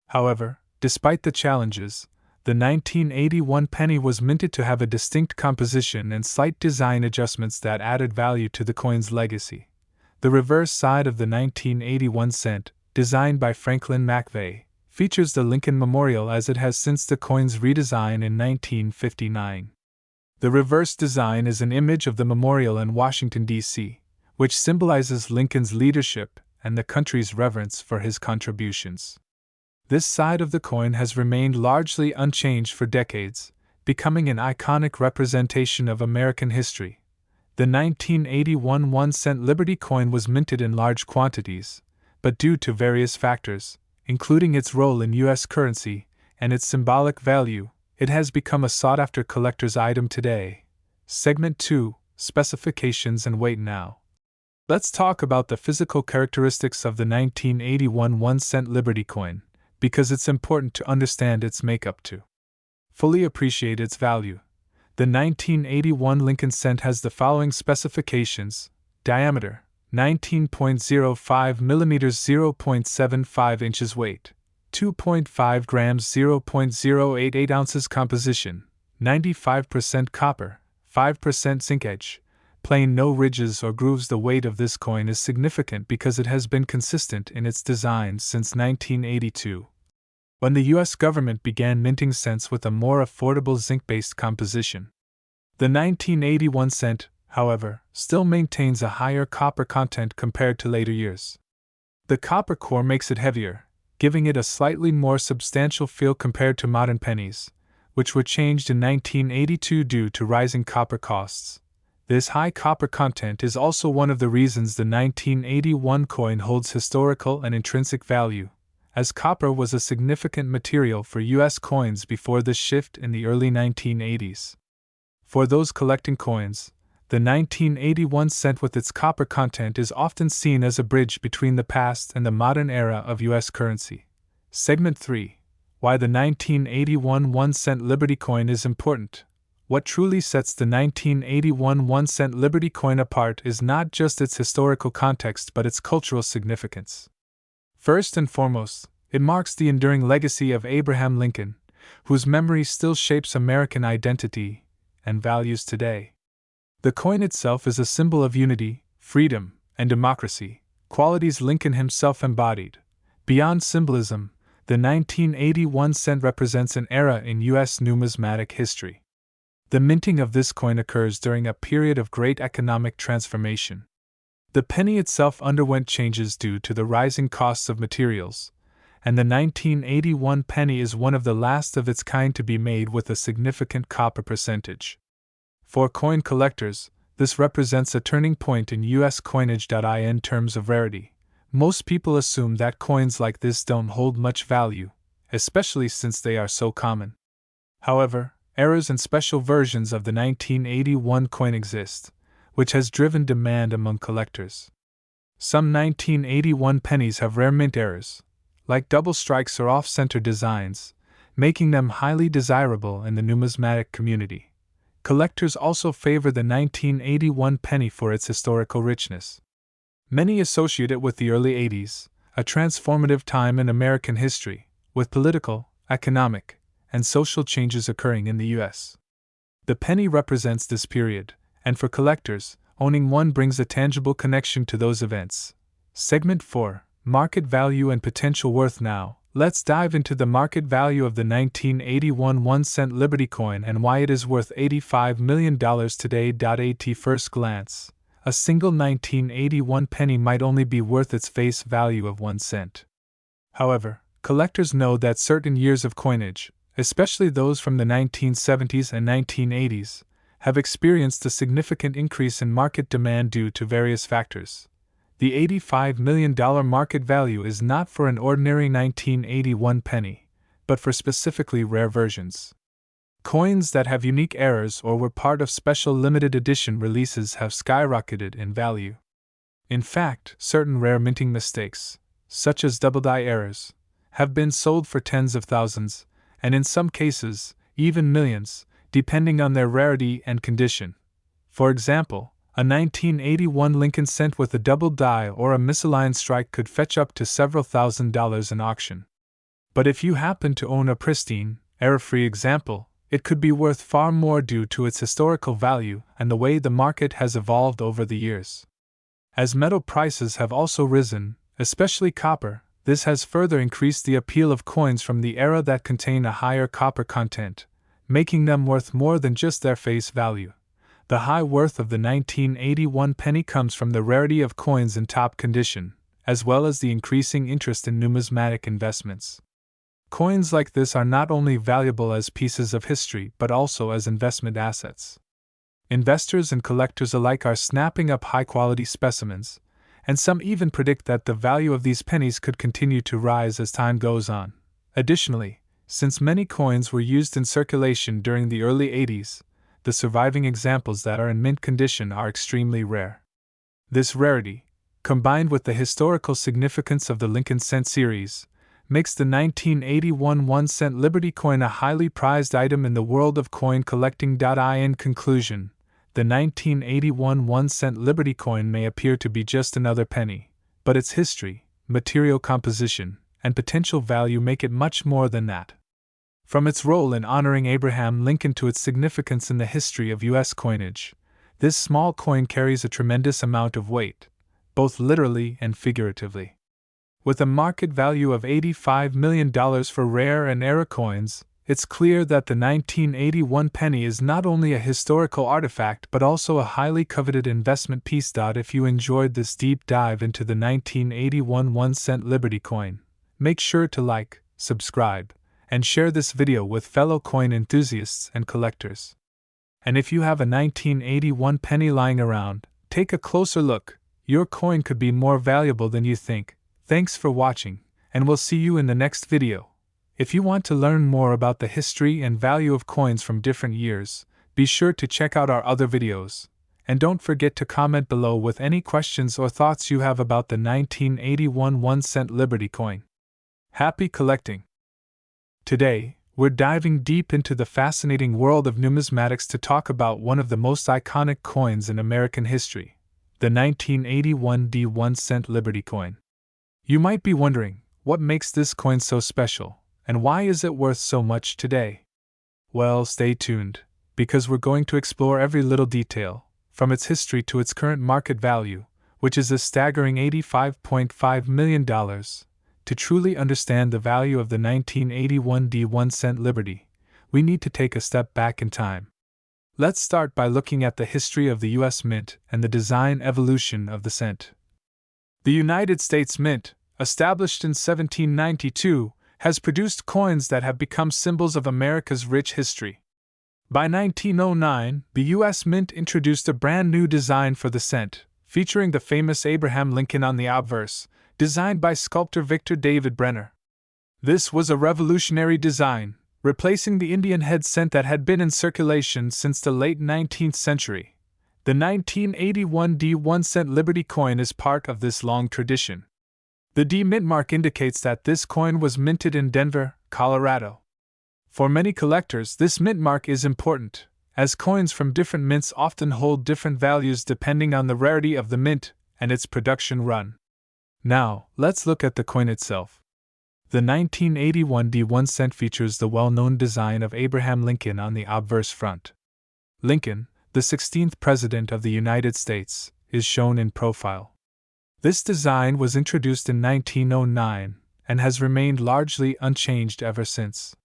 However, despite the challenges, the 1981 penny was minted to have a distinct composition and slight design adjustments that added value to the coin's legacy. The reverse side of the 1981 cent, designed by Franklin McVeigh, features the Lincoln Memorial as it has since the coin's redesign in 1959. The reverse design is an image of the memorial in Washington, D.C., which symbolizes Lincoln's leadership and the country's reverence for his contributions. This side of the coin has remained largely unchanged for decades, becoming an iconic representation of American history. The 1981 1-cent Liberty coin was minted in large quantities, but due to various factors, including its role in U.S. currency and its symbolic value, it has become a sought-after collector's item today. Segment 2: Specifications and Weight. Now, let's talk about the physical characteristics of the 1981 1-cent Liberty coin, because it's important to understand its makeup to fully appreciate its value. The 1981 Lincoln cent has the following specifications: diameter 19.05 mm, 0.75 inches, weight 2.5 grams, 0.088 ounces, composition 95% copper, 5% zinc, edge plain, no ridges or grooves. The weight of this coin is significant because it has been consistent in its design since 1982, when the U.S. government began minting cents with a more affordable zinc-based composition. The 1981 cent, however, still maintains a higher copper content compared to later years. The copper core makes it heavier, giving it a slightly more substantial feel compared to modern pennies, which were changed in 1982 due to rising copper costs. This high copper content is also one of the reasons the 1981 coin holds historical and intrinsic value, as copper was a significant material for U.S. coins before the shift in the early 1980s. For those collecting coins, the 1981 cent with its copper content is often seen as a bridge between the past and the modern era of U.S. currency. Segment 3: Why the 1981 1-cent Liberty coin is important. What truly sets the 1981 1-cent Liberty coin apart is not just its historical context but its cultural significance. First and foremost, it marks the enduring legacy of Abraham Lincoln, whose memory still shapes American identity and values today. The coin itself is a symbol of unity, freedom, and democracy, qualities Lincoln himself embodied. Beyond symbolism, the 1981 cent represents an era in U.S. numismatic history. The minting of this coin occurs during a period of great economic transformation. The penny itself underwent changes due to the rising costs of materials, and the 1981 penny is one of the last of its kind to be made with a significant copper percentage. For coin collectors, this represents a turning point in U.S. coinage. In terms of rarity, most people assume that coins like this don't hold much value, especially since they are so common. However, errors and special versions of the 1981 coin exist, which has driven demand among collectors. Some 1981 pennies have rare mint errors, like double strikes or off-center designs, making them highly desirable in the numismatic community. Collectors also favor the 1981 penny for its historical richness. Many associate it with the early 80s, a transformative time in American history, with political, economic, and social changes occurring in the U.S. The penny represents this period, and for collectors, owning one brings a tangible connection to those events. Segment 4: Market Value and Potential Worth. Now, let's dive into the market value of the 1981 1-cent Liberty coin and why it is worth $85 million today. At first glance, a single 1981 penny might only be worth its face value of 1 cent. However, collectors know that certain years of coinage, especially those from the 1970s and 1980s, have experienced a significant increase in market demand due to various factors. The $85 million market value is not for an ordinary 1981 penny, but for specifically rare versions. Coins that have unique errors or were part of special limited edition releases have skyrocketed in value. In fact, certain rare minting mistakes, such as double-die errors, have been sold for tens of thousands, and in some cases, even millions, depending on their rarity and condition. For example, a 1981 Lincoln cent with a double die or a misaligned strike could fetch up to several $1,000s in auction. But if you happen to own a pristine, error-free example, it could be worth far more due to its historical value and the way the market has evolved over the years. As metal prices have also risen, especially copper, this has further increased the appeal of coins from the era that contain a higher copper content, making them worth more than just their face value. The high worth of the 1981 penny comes from the rarity of coins in top condition, as well as the increasing interest in numismatic investments. Coins like this are not only valuable as pieces of history but also as investment assets. Investors and collectors alike are snapping up high-quality specimens, and some even predict that the value of these pennies could continue to rise as time goes on. Additionally, since many coins were used in circulation during the early 80s, the surviving examples that are in mint condition are extremely rare. This rarity, combined with the historical significance of the Lincoln cent series, makes the 1981 1-cent Liberty coin a highly prized item in the world of coin collecting. In conclusion, the 1981 1-cent Liberty coin may appear to be just another penny, but its history, material composition, and potential value make it much more than that. From its role in honoring Abraham Lincoln to its significance in the history of U.S. coinage, this small coin carries a tremendous amount of weight, both literally and figuratively. With a market value of $85 million for rare and era coins, it's clear that the 1981 penny is not only a historical artifact but also a highly coveted investment piece. If you enjoyed this deep dive into the 1981 1-cent Liberty coin, make sure to like, subscribe, and share this video with fellow coin enthusiasts and collectors. And if you have a 1981 penny lying around, take a closer look. Your coin could be more valuable than you think. Thanks for watching, and we'll see you in the next video. If you want to learn more about the history and value of coins from different years, be sure to check out our other videos. And don't forget to comment below with any questions or thoughts you have about the 1981 1-cent Liberty coin. Happy collecting! Today, we're diving deep into the fascinating world of numismatics to talk about one of the most iconic coins in American history, the 1981 1-cent Liberty coin. You might be wondering, what makes this coin so special, and why is it worth so much today? Well, stay tuned, because we're going to explore every little detail, from its history to its current market value, which is a staggering $85.5 million. To truly understand the value of the 1981 1-cent Liberty, we need to take a step back in time. Let's start by looking at the history of the U.S. Mint and the design evolution of the cent. The United States Mint, established in 1792, has produced coins that have become symbols of America's rich history. By 1909, the U.S. Mint introduced a brand new design for the cent, featuring the famous Abraham Lincoln on the obverse, designed by sculptor Victor David Brenner. This was a revolutionary design, replacing the Indian head cent that had been in circulation since the late 19th century. The 1981 1-cent Liberty coin is part of this long tradition. The D mint mark indicates that this coin was minted in Denver, Colorado. For many collectors, this mint mark is important, as coins from different mints often hold different values depending on the rarity of the mint and its production run. Now, let's look at the coin itself. The 1981 1-cent features the well-known design of Abraham Lincoln on the obverse front. Lincoln, the 16th President of the United States, is shown in profile. This design was introduced in 1909 and has remained largely unchanged ever since.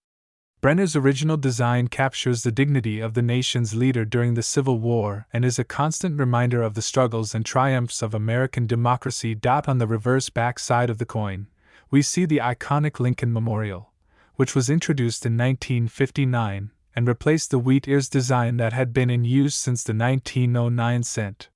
Brenner's original design captures the dignity of the nation's leader during the Civil War and is a constant reminder of the struggles and triumphs of American democracy. On the reverse back side of the coin, we see the iconic Lincoln Memorial, which was introduced in 1959 and replaced the wheat ears design that had been in use since the 1909 cent.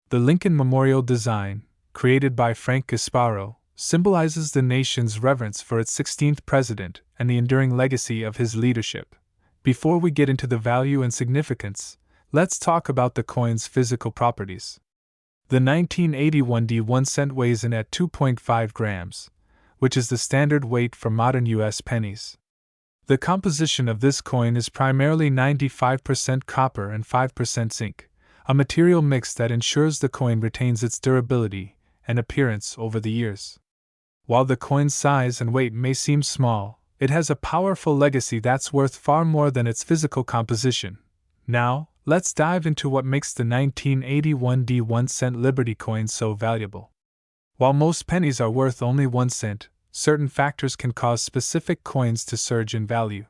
The Lincoln Memorial design, created by Frank Gasparo, symbolizes the nation's reverence for its 16th president and the enduring legacy of his leadership. Before we get into the value and significance, let's talk about the coin's physical properties. The 1981 D1 cent weighs in at 2.5 grams, which is the standard weight for modern U.S. pennies. The composition of this coin is primarily 95% copper and 5% zinc, a material mix that ensures the coin retains its durability and appearance over the years. While the coin's size and weight may seem small, it has a powerful legacy that's worth far more than its physical composition. Now, let's dive into what makes the 1981 D1 cent Liberty coin so valuable. While most pennies are worth only 1 cent, certain factors can cause specific coins to surge in value.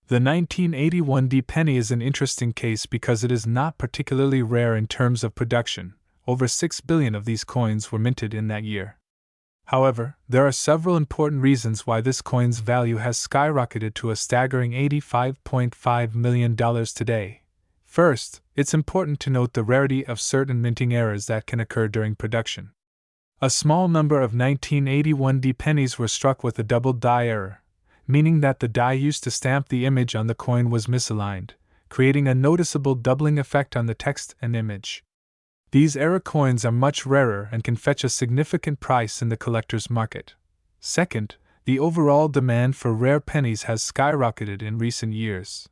The 1981 D penny is an interesting case because it is not particularly rare in terms of production. Over 6 billion of these coins were minted in that year. However, there are several important reasons why this coin's value has skyrocketed to a staggering $85.5 million today. First, it's important to note the rarity of certain minting errors that can occur during production. A small number of 1981 D pennies were struck with a double die error, meaning that the die used to stamp the image on the coin was misaligned, creating a noticeable doubling effect on the text and image. These error coins are much rarer and can fetch a significant price in the collector's market. Second, the overall demand for rare pennies has skyrocketed in recent years.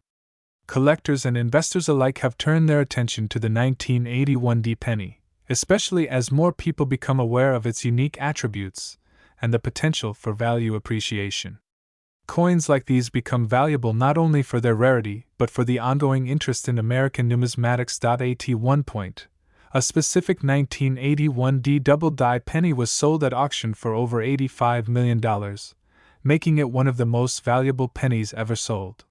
Collectors and investors alike have turned their attention to the 1981 D penny, especially as more people become aware of its unique attributes and the potential for value appreciation. Coins like these become valuable not only for their rarity but for the ongoing interest in American numismatics. At one point, a specific 1981 D double die penny was sold at auction for over $85 million, making it one of the most valuable pennies ever sold.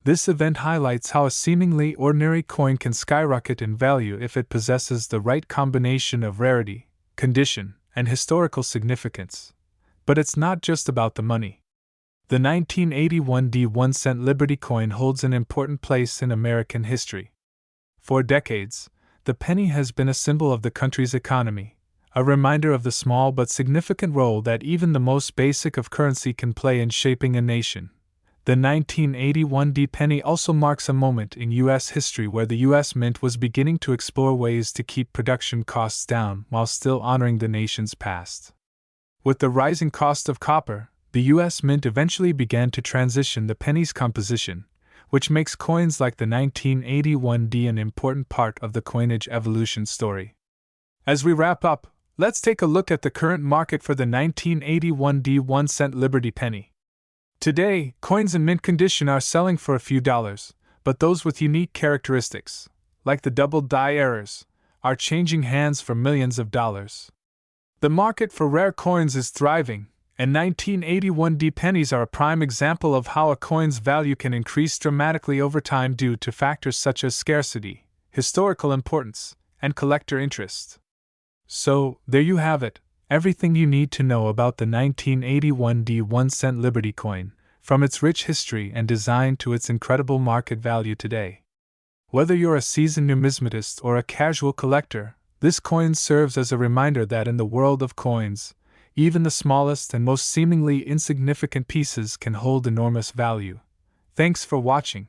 This event highlights how a seemingly ordinary coin can skyrocket in value if it possesses the right combination of rarity, condition, and historical significance. But it's not just about the money. The 1981 D1 cent Liberty coin holds an important place in American history. For decades, the penny has been a symbol of the country's economy, a reminder of the small but significant role that even the most basic of currency can play in shaping a nation. The 1981 D penny also marks a moment in U.S. history where the U.S. Mint was beginning to explore ways to keep production costs down while still honoring the nation's past. With the rising cost of copper, the U.S. Mint eventually began to transition the penny's composition, which makes coins like the 1981 D an important part of the coinage evolution story. As we wrap up, let's take a look at the current market for the 1981 D 1 cent Liberty penny. Today, coins in mint condition are selling for a few dollars, but those with unique characteristics, like the double die errors, are changing hands for millions of dollars. The market for rare coins is thriving, and 1981 D pennies are a prime example of how a coin's value can increase dramatically over time due to factors such as scarcity, historical importance, and collector interest. So, there you have it, everything you need to know about the 1981 D 1 cent Liberty coin, from its rich history and design to its incredible market value today. Whether you're a seasoned numismatist or a casual collector, this coin serves as a reminder that in the world of coins, even the smallest and most seemingly insignificant pieces can hold enormous value. Thanks for watching.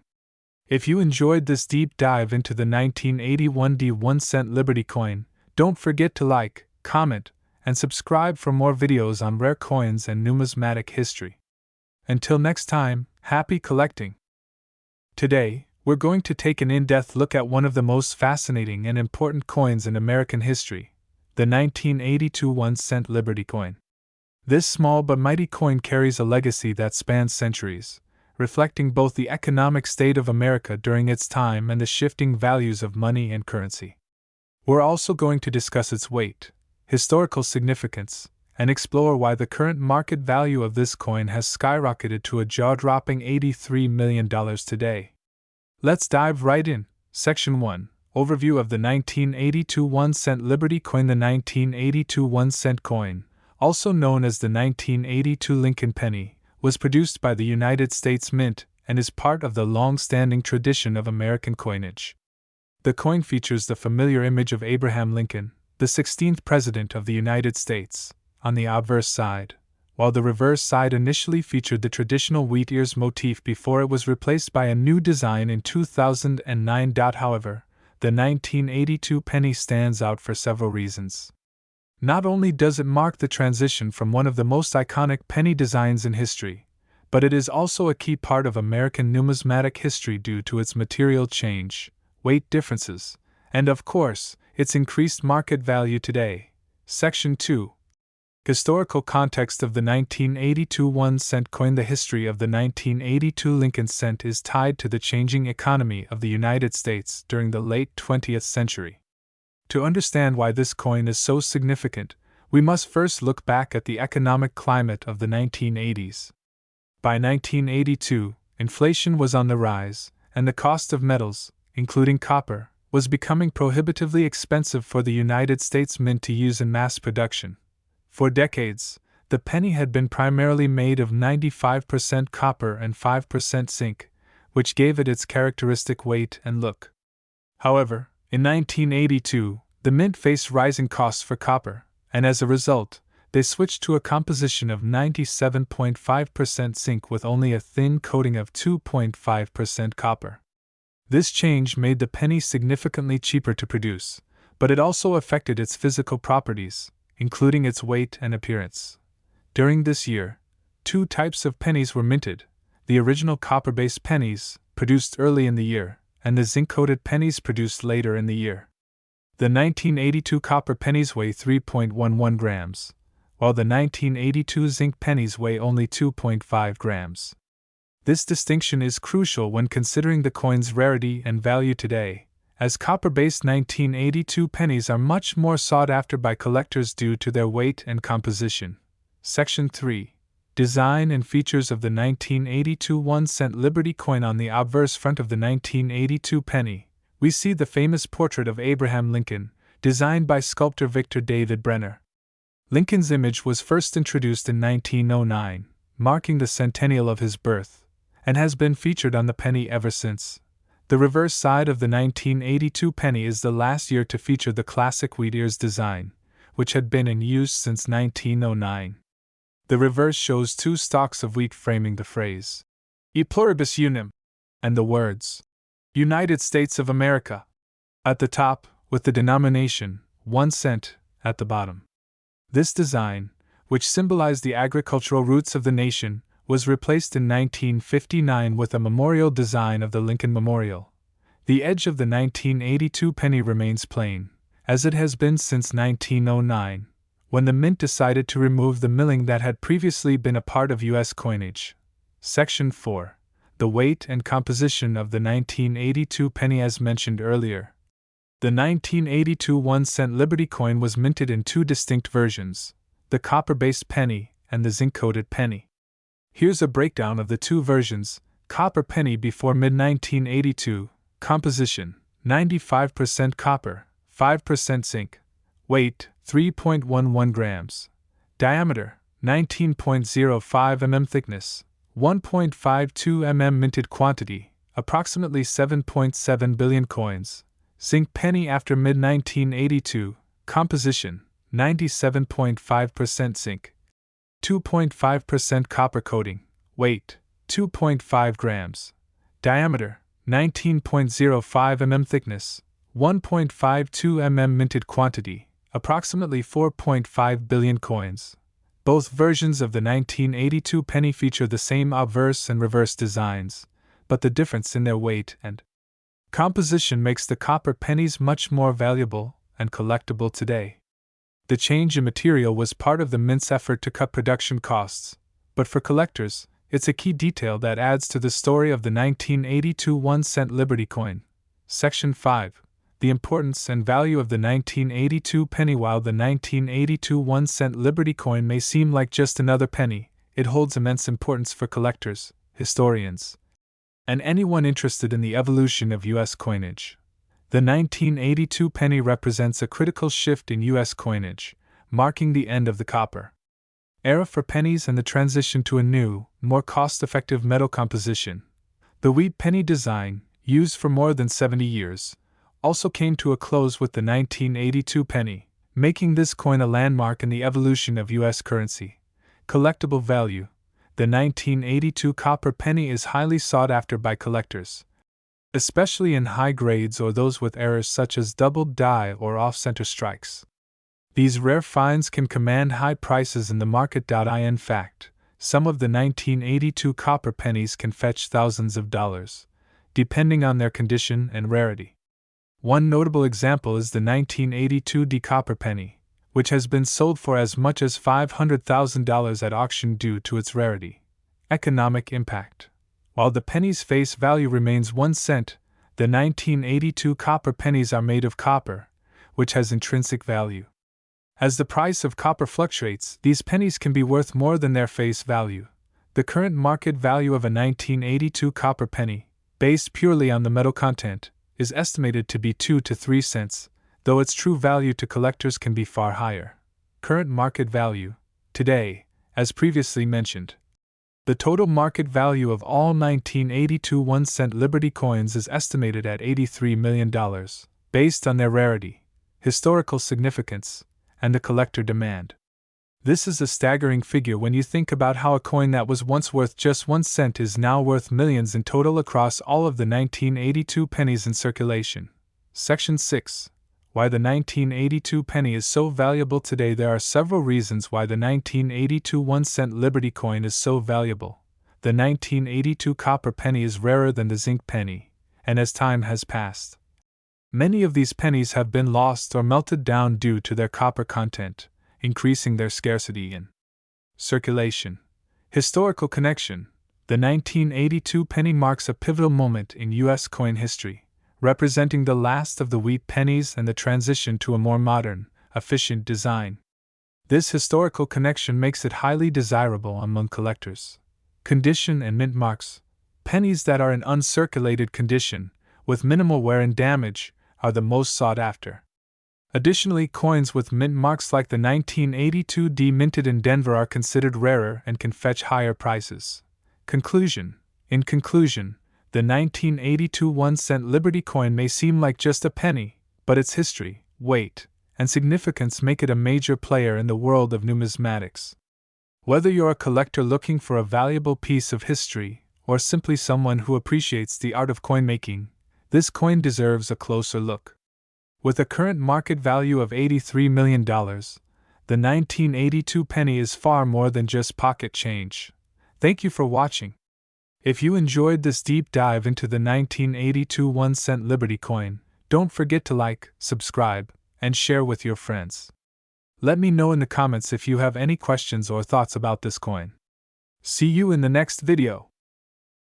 If you enjoyed this deep dive into the 1981 D 1 cent Liberty coin, don't forget to like, comment, and subscribe for more videos on rare coins and numismatic history. Until next time, happy collecting! Today, we're going to take an in-depth look at one of the most fascinating and important coins in American history, the 1982 1 cent Liberty coin. This small but mighty coin carries a legacy that spans centuries, reflecting both the economic state of America during its time and the shifting values of money and currency. We're also going to discuss its weight, historical significance, and explore why the current market value of this coin has skyrocketed to a jaw-dropping $83 million today. Let's dive right in. Section 1. Overview of the 1982 1-cent Liberty coin. The 1982 1-cent coin, also known as the 1982 Lincoln penny, was produced by the United States Mint and is part of the long-standing tradition of American coinage. The coin features the familiar image of Abraham Lincoln, the 16th President of the United States, on the obverse side, while the reverse side initially featured the traditional wheat ears motif before it was replaced by a new design in 2009. However, the 1982 penny stands out for several reasons. Not only does it mark the transition from one of the most iconic penny designs in history, but it is also a key part of American numismatic history due to its material change, weight differences, and of course, its increased market value today. Section 2. Historical context of the 1982 1-cent coin. The history of the 1982 Lincoln cent is tied to the changing economy of the United States during the late 20th century. To understand why this coin is so significant, we must first look back at the economic climate of the 1980s. By 1982, inflation was on the rise, and the cost of metals, including copper, was becoming prohibitively expensive for the United States Mint to use in mass production. For decades, the penny had been primarily made of 95% copper and 5% zinc, which gave it its characteristic weight and look. However, in 1982, the Mint faced rising costs for copper, and as a result, they switched to a composition of 97.5% zinc with only a thin coating of 2.5% copper. This change made the penny significantly cheaper to produce, but it also affected its physical properties, including its weight and appearance. During this year, two types of pennies were minted: the original copper-based pennies, produced early in the year, and the zinc-coated pennies produced later in the year. The 1982 copper pennies weigh 3.11 grams, while the 1982 zinc pennies weigh only 2.5 grams. This distinction is crucial when considering the coin's rarity and value today, as copper-based 1982 pennies are much more sought after by collectors due to their weight and composition. Section 3. Design and features of the 1982 1-cent Liberty coin. On the obverse front of the 1982 penny, we see the famous portrait of Abraham Lincoln, designed by sculptor Victor David Brenner. Lincoln's image was first introduced in 1909, marking the centennial of his birth, and has been featured on the penny ever since. The reverse side of the 1982 penny is the last year to feature the classic wheat ears design, which had been in use since 1909. The reverse shows two stalks of wheat framing the phrase, E pluribus unum, and the words, United States of America, at the top, with the denomination, 1 cent, at the bottom. This design, which symbolized the agricultural roots of the nation, was replaced in 1959 with a memorial design of the Lincoln Memorial. The edge of the 1982 penny remains plain, as it has been since 1909, when the Mint decided to remove the milling that had previously been a part of U.S. coinage. Section 4. The weight and composition of the 1982 penny. As mentioned earlier, the 1982 1-cent Liberty coin was minted in two distinct versions, the copper-based penny and the zinc-coated penny. Here's a breakdown of the two versions. Copper penny before mid-1982, composition, 95% copper, 5% zinc, weight, 3.11 grams, diameter, 19.05 mm, thickness, 1.52 mm, minted quantity, approximately 7.7 billion coins, zinc penny after mid-1982, composition, 97.5% zinc, 2.5% copper coating, weight, 2.5 grams, diameter, 19.05 mm, thickness, 1.52 mm, minted quantity, approximately 4.5 billion coins. Both versions of the 1982 penny feature the same obverse and reverse designs, but the difference in their weight and composition makes the copper pennies much more valuable and collectible today. The change in material was part of the Mint's effort to cut production costs, but for collectors, it's a key detail that adds to the story of the 1982 1-cent Liberty coin. Section 5. the importance and value of the 1982 penny. While the 1982 1-cent Liberty coin may seem like just another penny, it holds immense importance for collectors, historians, and anyone interested in the evolution of U.S. coinage. The 1982 penny represents a critical shift in U.S. coinage, marking the end of the copper era for pennies and the transition to a new, more cost-effective metal composition. The wheat penny design, used for more than 70 years, also came to a close with the 1982 penny, making this coin a landmark in the evolution of U.S. currency. Collectible value. The 1982 copper penny is highly sought after by collectors, especially in high grades or those with errors such as doubled die or off-center strikes. These rare finds can command high prices in the market. In fact, some of the 1982 copper pennies can fetch thousands of dollars, depending on their condition and rarity. One notable example is the 1982 D copper penny, which has been sold for as much as $500,000 at auction due to its rarity. Economic impact. While the penny's face value remains 1 cent, the 1982 copper pennies are made of copper, which has intrinsic value. As the price of copper fluctuates, these pennies can be worth more than their face value. The current market value of a 1982 copper penny, based purely on the metal content, is estimated to be 2 to 3 cents, though its true value to collectors can be far higher. Current market value. Today, as previously mentioned, the total market value of all 1982 1-cent Liberty coins is estimated at $83 million, based on their rarity, historical significance, and the collector demand. This is a staggering figure when you think about how a coin that was once worth just 1 cent is now worth millions in total across all of the 1982 pennies in circulation. Section 6. Why the 1982 penny is so valuable today. There are several reasons why the 1982 1-cent Liberty coin is so valuable. The 1982 copper penny is rarer than the zinc penny, and as time has passed, many of these pennies have been lost or melted down due to their copper content, increasing their scarcity in circulation. Historical connection. The 1982 penny marks a pivotal moment in U.S. coin history, representing the last of the wheat pennies and the transition to a more modern, efficient design. This historical connection makes it highly desirable among collectors. Condition and mint marks. Pennies that are in uncirculated condition, with minimal wear and damage, are the most sought after. Additionally, coins with mint marks like the 1982 D minted in Denver are considered rarer and can fetch higher prices. Conclusion. In conclusion, the 1982 1-cent Liberty coin may seem like just a penny, but its history, weight, and significance make it a major player in the world of numismatics. Whether you're a collector looking for a valuable piece of history, or simply someone who appreciates the art of coin making, this coin deserves a closer look. With a current market value of $83 million, the 1982 penny is far more than just pocket change. Thank you for watching. If you enjoyed this deep dive into the 1982 1-cent Liberty coin, don't forget to like, subscribe, and share with your friends. Let me know in the comments if you have any questions or thoughts about this coin. See you in the next video.